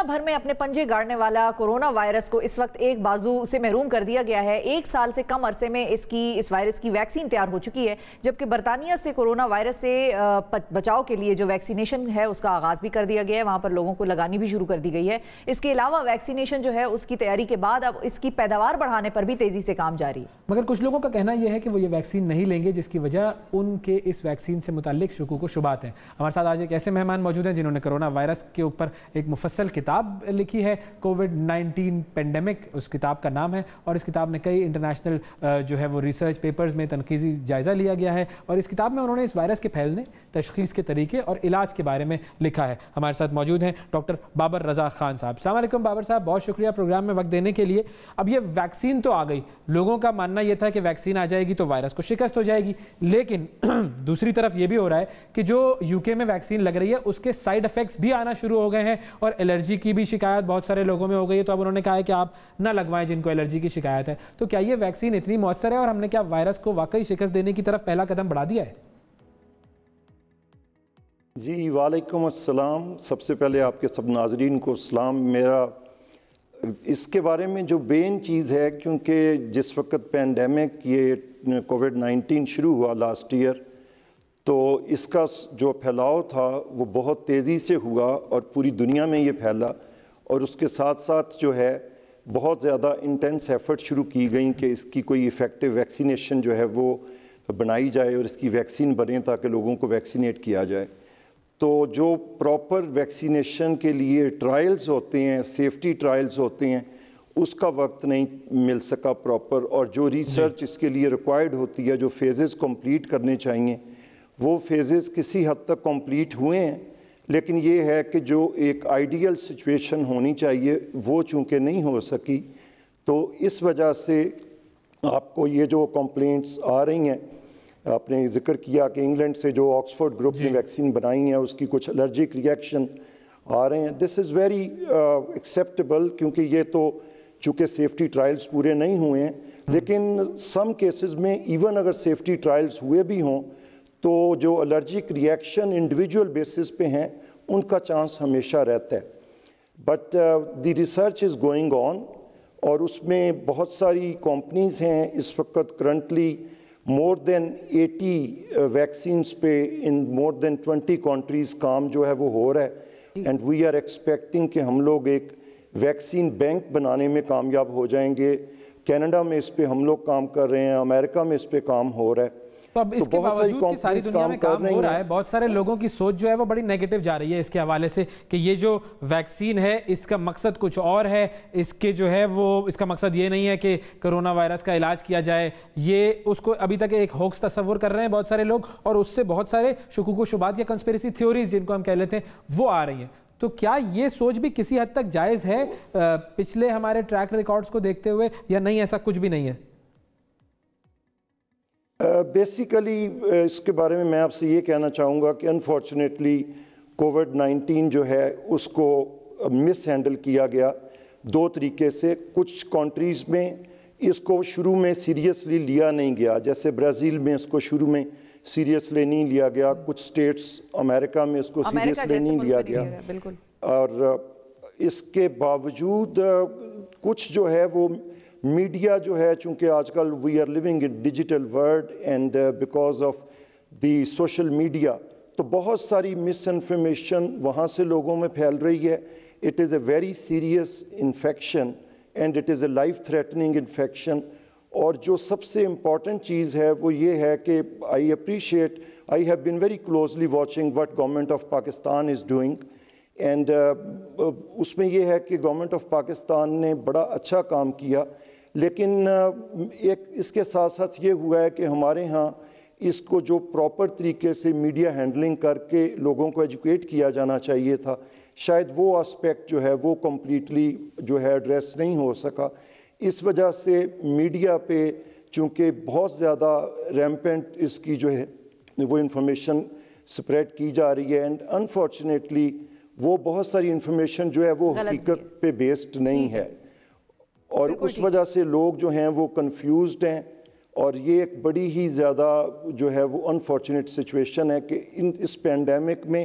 بھر میں اپنے پنجے گاڑنے والا کورونا وائرس کو اس وقت ایک بازو سے محروم کر دیا گیا ہے۔ 1 سال سے کم عرصے میں اس وائرس کی ویکسین تیار ہو چکی ہے، جبکہ برطانیہ سے کورونا وائرس سے بچاؤ کے لیے جو ویکسینیشن ہے اس کا آغاز بھی کر دیا گیا ہے، وہاں پر لوگوں کو لگانی بھی شروع کر دی گئی ہے۔ اس کے علاوہ ویکسینیشن جو ہے اس کی تیاری کے بعد اب اس کی پیداوار بڑھانے پر بھی تیزی سے کام جاری ہے۔ مگر کچھ لوگوں کا کہنا یہ ہے کہ وہ یہ ویکسین نہیں لیں گے، جس کی وجہ ان کے اس ویکسین سے متعلق شکوک و شبہات ہیں۔ ہمارے ساتھ آج ایک ایسے مہمان موجود ہیں جنہوں نے کرونا وائرس کے اوپر ایک مفصل کتاب لکھی ہے، کووڈ-19 پینڈیمک اس کتاب کا نام ہے، اور اس کتاب نے کئی انٹرنیشنل جو ہے وہ ریسرچ پیپرز میں تنقیدی جائزہ لیا گیا ہے، اور اس کتاب میں انہوں نے اس وائرس کے پھیلنے، تشخیص کے طریقے اور علاج کے بارے میں لکھا ہے۔ ہمارے ساتھ موجود ہیں ڈاکٹر بابر رضا خان صاحب۔ السلام علیکم بابر صاحب، بہت شکریہ پروگرام میں وقت دینے کے لیے۔ اب یہ ویکسین تو آ گئی، لوگوں کا ماننا یہ تھا کہ ویکسین آ جائے گی تو وائرس کو شکست ہو جائے گی، لیکن دوسری طرف یہ بھی ہو رہا ہے کہ جو UK میں ویکسین لگ رہی ہے اس کے سائیڈ افیکٹس بھی آنا شروع ہو گئے ہیں، اور الرجی کی بھی شکایت بہت سارے لوگوں میں ہو گئی ہے، تو اب انہوں نے کہا ہے کہ آپ نہ لگوائیں جن کو الرجی کی شکایت ہے۔ تو کیا یہ ویکسین اتنی مؤثر ہے، اور ہم نے کیا وائرس کو واقعی شکست دینے کی طرف پہلا قدم بڑھا دیا ہے؟ جی وعلیکم السلام۔ سب سے پہلے آپ کے سب ناظرین کو سلام۔ میرا اس کے بارے میں جو مین چیز ہے، کیونکہ جس وقت پینڈیمک یہ کووڈ-19 شروع ہوا لاسٹ ایئر، تو اس کا جو پھیلاؤ تھا وہ بہت تیزی سے ہوا اور پوری دنیا میں یہ پھیلا، اور اس کے ساتھ ساتھ جو ہے بہت زیادہ انٹینس ایفرٹ شروع کی گئیں کہ اس کی کوئی ایفیکٹو ویکسینیشن جو ہے وہ بنائی جائے اور اس کی ویکسین بنے تاکہ لوگوں کو ویکسینیٹ کیا جائے۔ تو جو پراپر ویکسینیشن کے لیے ٹرائلز ہوتے ہیں، سیفٹی ٹرائلز ہوتے ہیں، اس کا وقت نہیں مل سکا پراپر، اور جو ریسرچ اس کے لیے ریکوائرڈ ہوتی ہے، جو فیزز کمپلیٹ کرنے چاہیے، وہ فیزز کسی حد تک کمپلیٹ ہوئے ہیں، لیکن یہ ہے کہ جو ایک آئیڈیل سچویشن ہونی چاہیے وہ چونکہ نہیں ہو سکی، تو اس وجہ سے آپ کو یہ جو کمپلینٹس آ رہی ہیں، آپ نے ذکر کیا کہ انگلینڈ سے جو آکسفورڈ گروپ نے ویکسین بنائی ہیں اس کی کچھ الرجک ریئیکشن آ رہے ہیں۔ دس از ویری ایکسیپٹیبل، کیونکہ یہ تو چونکہ سیفٹی ٹرائلز پورے نہیں ہوئے ہیں، لیکن سم کیسز میں ایون اگر سیفٹی ٹرائلز ہوئے بھی ہوں تو جو الرجک ریئیکشن انڈیویجول بیسس پہ ہیں ان کا چانس ہمیشہ رہتا ہے۔ But the research is going on, اور اس میں بہت ساری کمپنیز ہیں اس وقت کرنٹلی مور دین 80 ویکسینز پہ ان مور دین 20 کنٹریز کام جو ہے وہ ہو رہا ہے، اینڈ وی آر ایکسپیکٹنگ کہ ہم لوگ ایک ویکسین بینک بنانے میں کامیاب ہو جائیں گے۔ کینیڈا میں اس پہ ہم لوگ کام کر رہے ہیں، امریکہ میں اس پہ کام ہو رہا ہے۔ تو اب اس کے باوجود کہ ساری دنیا میں کام ہو رہا ہے، بہت سارے لوگوں کی سوچ جو ہے وہ بڑی نیگیٹو جا رہی ہے اس کے حوالے سے کہ یہ جو ویکسین ہے اس کا مقصد کچھ اور ہے، اس کے جو ہے وہ اس کا مقصد یہ نہیں ہے کہ کرونا وائرس کا علاج کیا جائے، یہ اس کو ابھی تک ایک ہوکس تصور کر رہے ہیں بہت سارے لوگ، اور اس سے بہت سارے شکوک و شبہات یا کنسپیریسی تھیوریز جن کو ہم کہہ لیتے ہیں وہ آ رہی ہیں۔ تو کیا یہ سوچ بھی کسی حد تک جائز ہے پچھلے ہمارے ٹریک ریکارڈز کو دیکھتے ہوئے، یا نہیں ایسا کچھ بھی نہیں ہے؟ بیسیکلی اس کے بارے میں آپ سے یہ کہنا چاہوں گا کہ انفارچونیٹلی کووڈ-19 جو ہے اس کو مس ہینڈل کیا گیا دو طریقے سے۔ کچھ کنٹریز میں اس کو شروع میں سیریسلی لیا نہیں گیا، جیسے برازیل میں اس کو شروع میں سیریسلی نہیں لیا گیا، کچھ سٹیٹس امریکہ میں اس کو سیریسلی نہیں لیا گیا، اور اس کے باوجود کچھ جو ہے وہ میڈیا جو ہے، چونکہ آج کل we are living in digital world and because of the social media, تو بہت ساری مس انفارمیشن وہاں سے لوگوں میں پھیل رہی ہے۔ It is a very serious infection and it is a life threatening infection, اور جو سب سے امپورٹنٹ چیز ہے وہ یہ ہے کہ I have been very closely watching what government of Pakistan is doing, and اس میں یہ ہے کہ گورنمنٹ آف پاکستان نے بڑا اچھا کام کیا، لیکن ایک اس کے ساتھ ساتھ یہ ہوا ہے کہ ہمارے ہاں اس کو جو پراپر طریقے سے میڈیا ہینڈلنگ کر کے لوگوں کو ایجوکیٹ کیا جانا چاہیے تھا، شاید وہ آسپیکٹ جو ہے وہ کمپلیٹلی جو ہے ایڈریس نہیں ہو سکا۔ اس وجہ سے میڈیا پہ چونکہ بہت زیادہ ریمپینٹ اس کی جو ہے وہ انفارمیشن سپریڈ کی جا رہی ہے، اینڈ انفارچونیٹلی وہ بہت ساری انفارمیشن جو ہے وہ حقیقت پہ بیسڈ نہیں ہے، اور اس وجہ سے لوگ جو ہیں وہ کنفیوزڈ ہیں، اور یہ ایک بڑی ہی زیادہ جو ہے وہ انفارچونیٹ سچویشن ہے کہ اس پینڈیمک میں